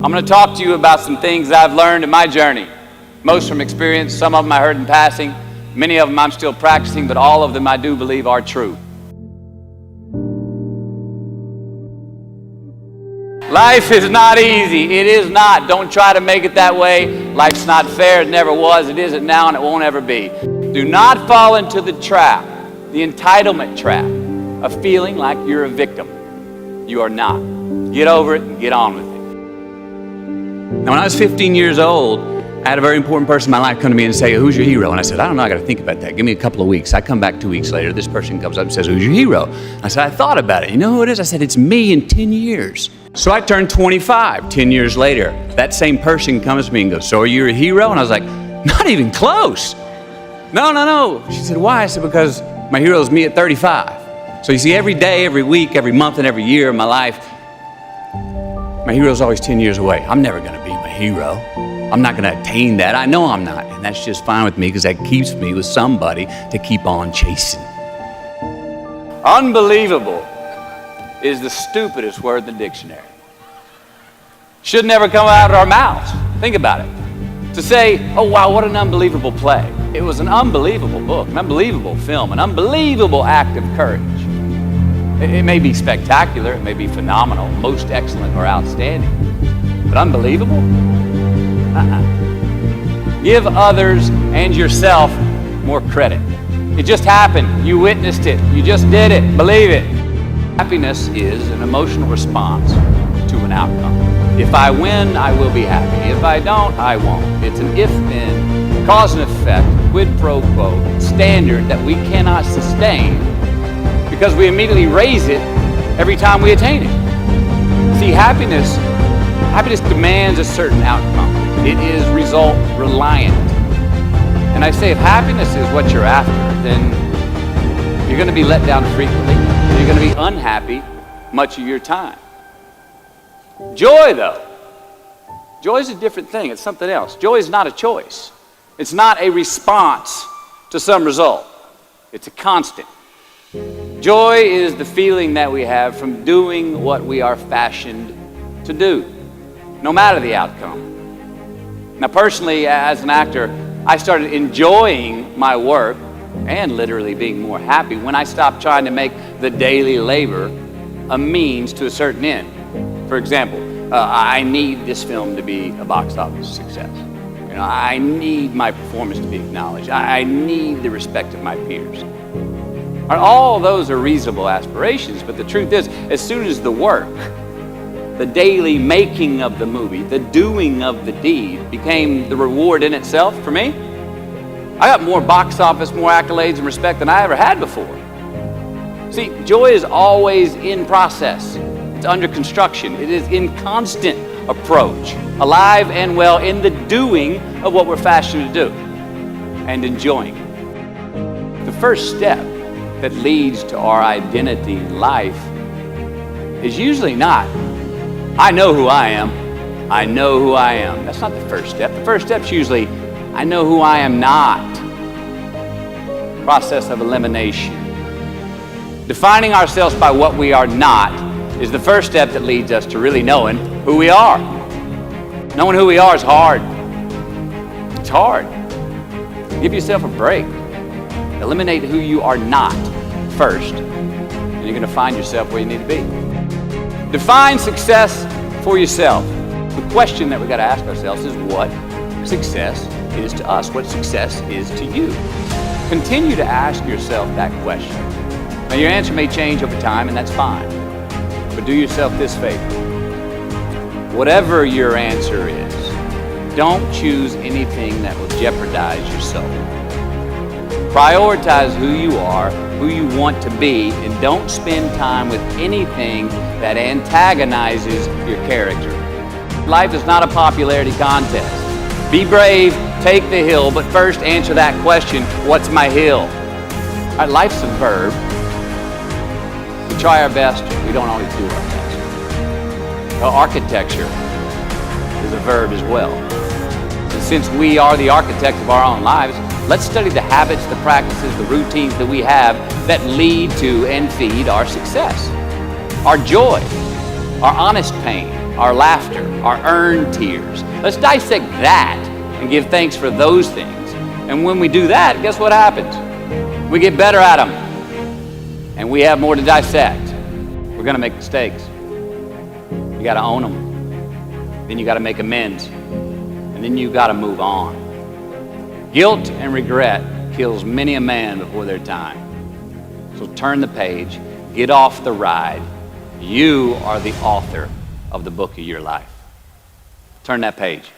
I'm going to talk to you about some things I've learned in my journey. Most from experience, some of them I heard in passing, many of them I'm still practicing, but all of them I do believe are true. Life is not easy. It is not. Don't try to make it that way. Life's not fair. It never was. It isn't now, and it won't ever be. Do not fall into the trap, the entitlement trap, of feeling like you're a victim. You are not. Get over it and get on with it. Now, when I was 15 years old, I had a very important person in my life come to me and say, "Who's your hero?" And I said, "I don't know, I got to think about that. Give me a couple of weeks." I come back 2 weeks later, this person comes up and says, "Who's your hero?" I said, "I thought about it. You know who it is?" I said, "It's me in 10 years. So I turned 25, 10 years later. That same person comes to me and goes, "So are you a hero?" And I was like, "Not even close." No. She said, "Why?" I said, "Because my hero is me at 35. So you see, every day, every week, every month, and every year of my life, my hero's always 10 years away. I'm never going to be my hero. I'm not going to attain that. I know I'm not. And that's just fine with me because that keeps me with somebody to keep on chasing." Unbelievable is the stupidest word in the dictionary. Should never come out of our mouths. Think about it. To say, "Oh wow, what an unbelievable play." It was an unbelievable book, an unbelievable film, an unbelievable act of courage. It may be spectacular, it may be phenomenal, most excellent or outstanding, but unbelievable? Give others and yourself more credit. It just happened. You witnessed it. You just did it. Believe it. Happiness is an emotional response to an outcome. If I win, I will be happy. If I don't, I won't. It's an if-then, cause and effect, quid pro quo standard that we cannot sustain because we immediately raise it every time we attain it. See, happiness demands a certain outcome. It is result reliant. And I say, if happiness is what you're after, then you're going to be let down frequently. You're going to be unhappy much of your time. Joy, though. Joy is a different thing. It's something else. Joy is not a choice. It's not a response to some result. It's a constant. Joy is the feeling that we have from doing what we are fashioned to do, no matter the outcome. Now, personally, as an actor, I started enjoying my work and literally being more happy when I stopped trying to make the daily labor a means to a certain end. For example, I need this film to be a box office success. I need my performance to be acknowledged. I need the respect of my peers. All those are reasonable aspirations, but the truth is, as soon as the work, the daily making of the movie, the doing of the deed became the reward in itself for me, I got more box office, more accolades and respect than I ever had before. See, joy is always in process. It's under construction. It is in constant approach, alive and well in the doing of what we're fashioned to do and enjoying. The first step that leads to our identity in life is usually not, "I know who I am. I know who I am." That's not the first step. The first step's usually, "I know who I am not." Process of elimination. Defining ourselves by what we are not is the first step that leads us to really knowing who we are. Knowing who we are is hard. It's hard. Give yourself a break. Eliminate who you are not first, and you're going to find yourself where you need to be. Define success for yourself. The question that we've got to ask ourselves is what success is to us, what success is to you. Continue to ask yourself that question. Now, your answer may change over time, and that's fine. But do yourself this favor. Whatever your answer is, don't choose anything that will jeopardize your soul. Prioritize who you are, who you want to be, and don't spend time with anything that antagonizes your character. Life is not a popularity contest. Be brave, take the hill, but first answer that question, what's my hill? All right, life's a verb. We try our best, we don't always do our best. Architecture is a verb as well. And since we are the architects of our own lives, let's study the habits, the practices, the routines that we have that lead to and feed our success, our joy, our honest pain, our laughter, our earned tears. Let's dissect that and give thanks for those things. And when we do that, guess what happens? We get better at them. And we have more to dissect. We're going to make mistakes. You got to own them. Then you got to make amends. And then you got to move on. Guilt and regret kills many a man before their time. So turn the page, get off the ride. You are the author of the book of your life. Turn that page.